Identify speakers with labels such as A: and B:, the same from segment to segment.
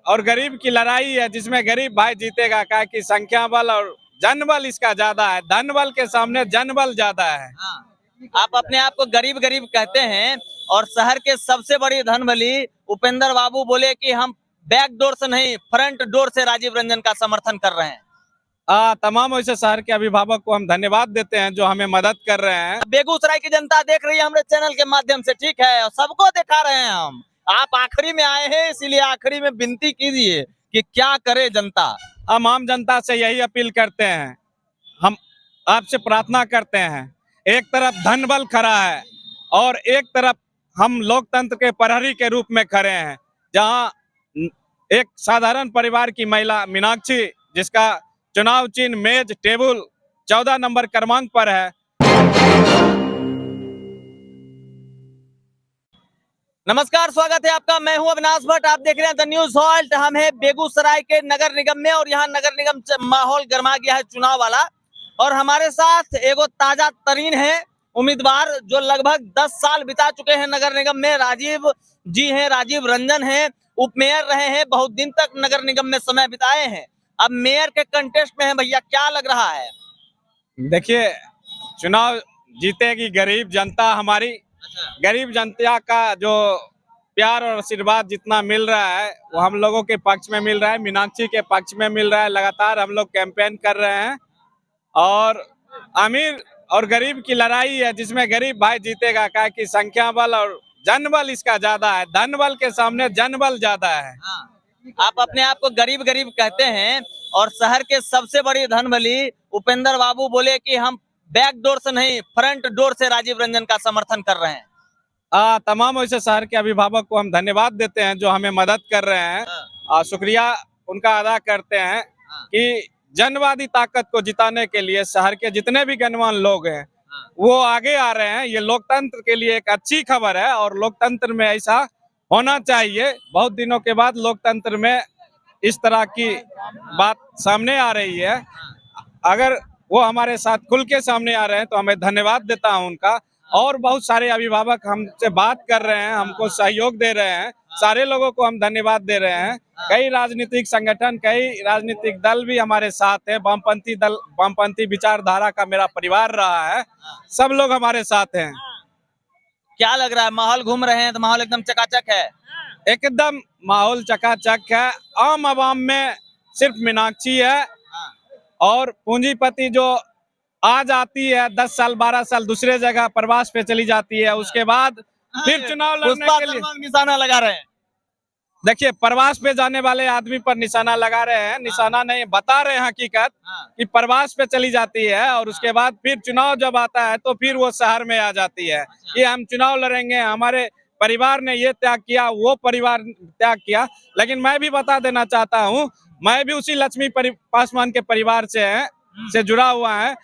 A: और गरीब की लड़ाई है, जिसमें गरीब भाई जीतेगा। क्या कि संख्या बल और जनबल इसका ज्यादा है, धन बल के सामने जनबल ज्यादा है।
B: आप अपने आप को गरीब गरीब कहते हैं और शहर के सबसे बड़ी धनबली उपेंद्र बाबू बोले कि हम बैक डोर से नहीं फ्रंट डोर से राजीव रंजन का समर्थन कर रहे हैं।
A: तमाम ऐसे शहर के अभिभावक को हम धन्यवाद देते हैं जो हमें मदद कर रहे हैं।
B: बेगूसराय की जनता देख रही है हमारे चैनल के माध्यम से, ठीक है, और सबको दिखा रहे हैं हम। आप आखिरी में आए हैं, इसीलिए आखिरी में विनती कीजिए कि क्या करे जनता।
A: हम आम जनता से यही अपील करते हैं, हम आपसे प्रार्थना करते हैं। एक तरफ धन बल खड़ा है और एक तरफ हम लोकतंत्र के प्रहरी के रूप में खड़े हैं, जहां एक साधारण परिवार की महिला मीनाक्षी, जिसका चुनाव चिन्ह मेज टेबल 14 नंबर क्रमांक पर है।
B: नमस्कार, स्वागत है आपका। मैं हूं अविनाश भट्ट, आप देख रहे हैं द न्यूज हॉल्ट। हम है बेगूसराय के नगर निगम में और यहाँ नगर निगम माहौल गर्मा गया है चुनाव वाला। और हमारे साथ एगो ताजा तरीन है उम्मीदवार जो लगभग 10 साल बिता चुके हैं नगर निगम में। राजीव जी हैं, राजीव रंजन हैं, उप मेयर रहे हैं, बहुत दिन तक नगर निगम में समय बिताए हैं। अब मेयर के कंटेस्ट में है। भैया, क्या लग रहा है?
A: देखिए, चुनाव जीतेगी गरीब जनता हमारी। गरीब जनता का जो प्यार और आशीर्वाद जितना मिल रहा है वो हम लोगों के पक्ष में मिल रहा है, मीनाक्षी के पक्ष में मिल रहा है। लगातार हम लोग कैंपेन कर रहे हैं और अमीर और गरीब की लड़ाई है, जिसमें गरीब भाई जीतेगा। क्या कि संख्या बल और जनबल इसका ज्यादा है, धन बल के सामने जनबल ज्यादा है।
B: आप अपने आप को गरीब गरीब कहते हैं और शहर के सबसे बड़ी धनबली उपेंद्र बाबू बोले कि हम बैक डोर से नहीं फ्रंट डोर से राजीव रंजन का समर्थन कर रहे हैं।
A: तमाम ऐसे शहर के अभिभावक को हम धन्यवाद देते हैं जो हमें मदद कर रहे हैं। शुक्रिया उनका अदा करते हैं कि जनवादी ताकत को जिताने के लिए शहर के जितने भी गणमान्य लोग हैं वो आगे आ रहे हैं। ये लोकतंत्र के लिए एक अच्छी खबर है और लोकतंत्र में ऐसा होना चाहिए। बहुत दिनों के बाद लोकतंत्र में इस तरह की बात सामने आ रही है। अगर वो हमारे साथ खुल के सामने आ रहे हैं तो हमें धन्यवाद देता हूं उनका। और बहुत सारे अभिभावक हमसे बात कर रहे हैं, हमको सहयोग दे रहे हैं, सारे लोगों को हम धन्यवाद दे रहे हैं। कई राजनीतिक संगठन, कई राजनीतिक दल भी हमारे साथ है। वामपंथी दल, वामपंथी विचारधारा का मेरा परिवार रहा है, सब लोग हमारे साथ हैं।
B: क्या लग रहा है? माहौल घूम रहे हैं तो माहौल एकदम चकाचक है।
A: एकदम माहौल चकाचक है। आम आवाम में सिर्फ मीनाक्षी है और पूंजीपति जो आ जाती है 10 साल 12 साल दूसरे जगह प्रवास पे चली जाती है, उसके बाद फिर चुनाव लड़ने के लिए
B: निशाना लगा रहे हैं।
A: देखिए, प्रवास पे जाने वाले आदमी पर निशाना लगा रहे हैं। निशाना नहीं, बता रहे हैं हकीकत कि प्रवास पे चली जाती है और उसके बाद फिर चुनाव जब आता है तो फिर वो शहर में आ जाती है कि हम चुनाव लड़ेंगे, हमारे परिवार ने ये त्याग किया, वो परिवार त्याग किया। लेकिन मैं भी बता देना चाहता हूँ, मैं भी उसी लक्ष्मी पासवान के परिवार से जुड़ा हुआ है,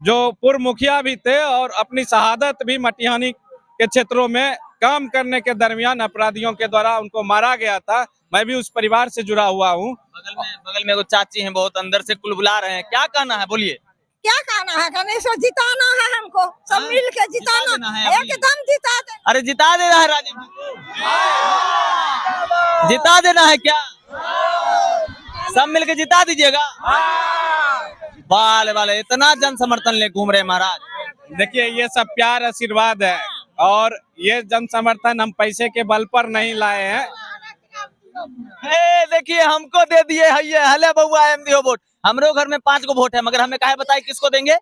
A: जो पूर्व मुखिया भी थे और अपनी शहादत भी मटिहानी के क्षेत्रों में काम करने के दरमियान अपराधियों के द्वारा उनको मारा गया था। मैं भी उस परिवार से जुड़ा हुआ हूँ।
B: बगल में वो चाची हैं, बहुत अंदर से कुलबुला रहे हैं। क्या कहना है, बोलिए।
C: क्या कहना है? गणेश को जिताना है, हमको सब मिल के जिताना है, एकदम जिता दे।
B: अरे जिता देना है राजीव जी को, जिता देना है क्या? सब मिलके जिता दीजिएगा। वाले वाले इतना जन समर्थन ले घूम रहे महाराज।
A: देखिए, ये सब प्यार आशीर्वाद है और ये जन समर्थन हम पैसे के बल पर नहीं लाए हैं।
B: देखिए, हमको दे दिए है ये हले बउआ एमडीओ वोट। हमरो घर में 5 गो वोट है, मगर हमें काहे बताए किसको देंगे?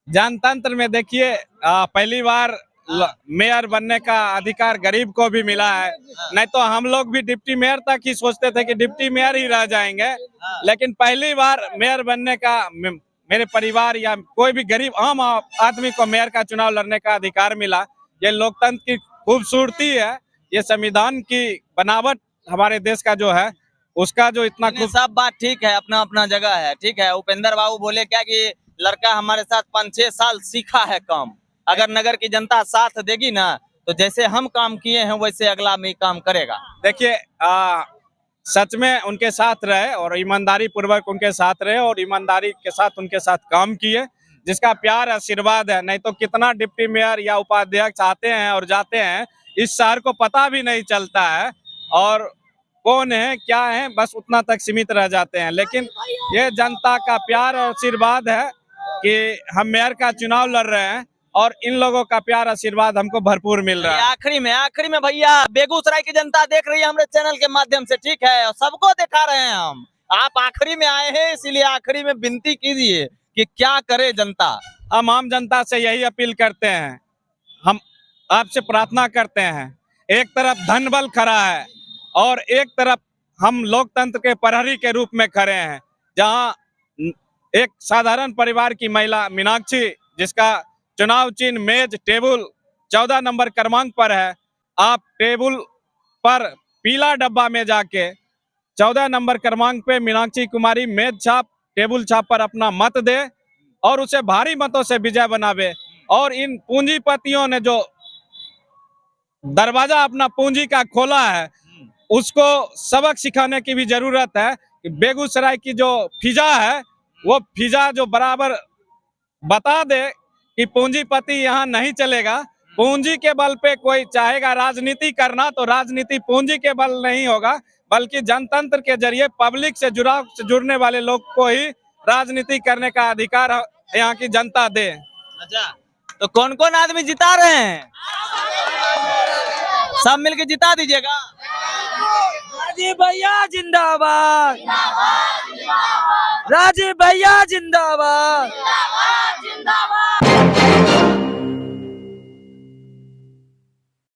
A: जनतंत्र में देखिए, पहली बार मेयर बनने का अधिकार गरीब को भी मिला है। नहीं तो हम लोग भी डिप्टी मेयर तक ही सोचते थे कि डिप्टी मेयर ही रह जाएंगे, लेकिन पहली बार मेयर बनने का मेरे परिवार या कोई भी गरीब आम आदमी को मेयर का चुनाव लड़ने का अधिकार मिला। ये लोकतंत्र की खूबसूरती है, ये संविधान की बनावट हमारे देश का जो है उसका जो इतना
B: सब बात ठीक है, अपना अपना जगह है, ठीक है। उपेंद्र बाबू बोले क्या कि लड़का हमारे साथ 5-6 साल सीखा है काम। अगर नगर की जनता साथ देगी ना तो जैसे हम काम किए हैं वैसे अगला में काम करेगा।
A: देखिए, सच में उनके साथ रहे और ईमानदारी पूर्वक उनके साथ रहे और ईमानदारी के साथ उनके साथ काम किए, जिसका प्यार आशीर्वाद है। नहीं तो कितना डिप्टी मेयर या उपाध्यक्ष आते हैं और जाते हैं, इस शहर को पता भी नहीं चलता है। और कौन है क्या है बस उतना तक सीमित रह जाते हैं। लेकिन ये जनता का प्यार और आशीर्वाद है कि हम मेयर का चुनाव लड़ रहे हैं और इन लोगों का प्यार आशीर्वाद हमको भरपूर मिल रहा है।
B: आखिरी में भैया बेगूसराय की जनता देख रही है हमारे चैनल के माध्यम से, ठीक है, और सबको दिखा रहे हैं हम। आप आखिरी में आए हैं इसीलिए आखिरी में विनती कीजिए कि क्या करे जनता।
A: हम आम जनता से यही अपील करते हैं, हम आपसे प्रार्थना करते हैं, एक तरफ धन बल खड़ा है और एक तरफ हम लोकतंत्र के प्रहरी के रूप में खड़े हैं। जहां एक साधारण परिवार की महिला मीनाक्षी, जिसका चुनाव चिन्ह मेज टेबल 14 नंबर क्रमांक पर है, आप टेबल पर पीला डब्बा में जाके 14 नंबर क्रमांक पे मीनाक्षी कुमारी मेज छाप टेबल छाप पर अपना मत दे और उसे भारी मतों से विजय बनावे। और इन पूंजीपतियों ने जो दरवाजा अपना पूंजी का खोला है उसको सबक सिखाने की भी जरूरत है कि बेगूसराय की जो फिजा है वो फिजा जो बराबर बता दे कि पूंजीपति यहाँ नहीं चलेगा। पूंजी के बल पे कोई चाहेगा राजनीति करना तो राजनीति पूंजी के बल नहीं होगा, बल्कि जनतंत्र के जरिए पब्लिक से जुड़ने वाले लोग को ही राजनीति करने का अधिकार यहाँ की जनता दे।
B: अच्छा, तो कौन कौन आदमी जिता रहे हैं? सब मिलके जिता दीजिएगा।
D: राजीव भैया जिंदाबाद, राजीव भैया जिंदाबाद।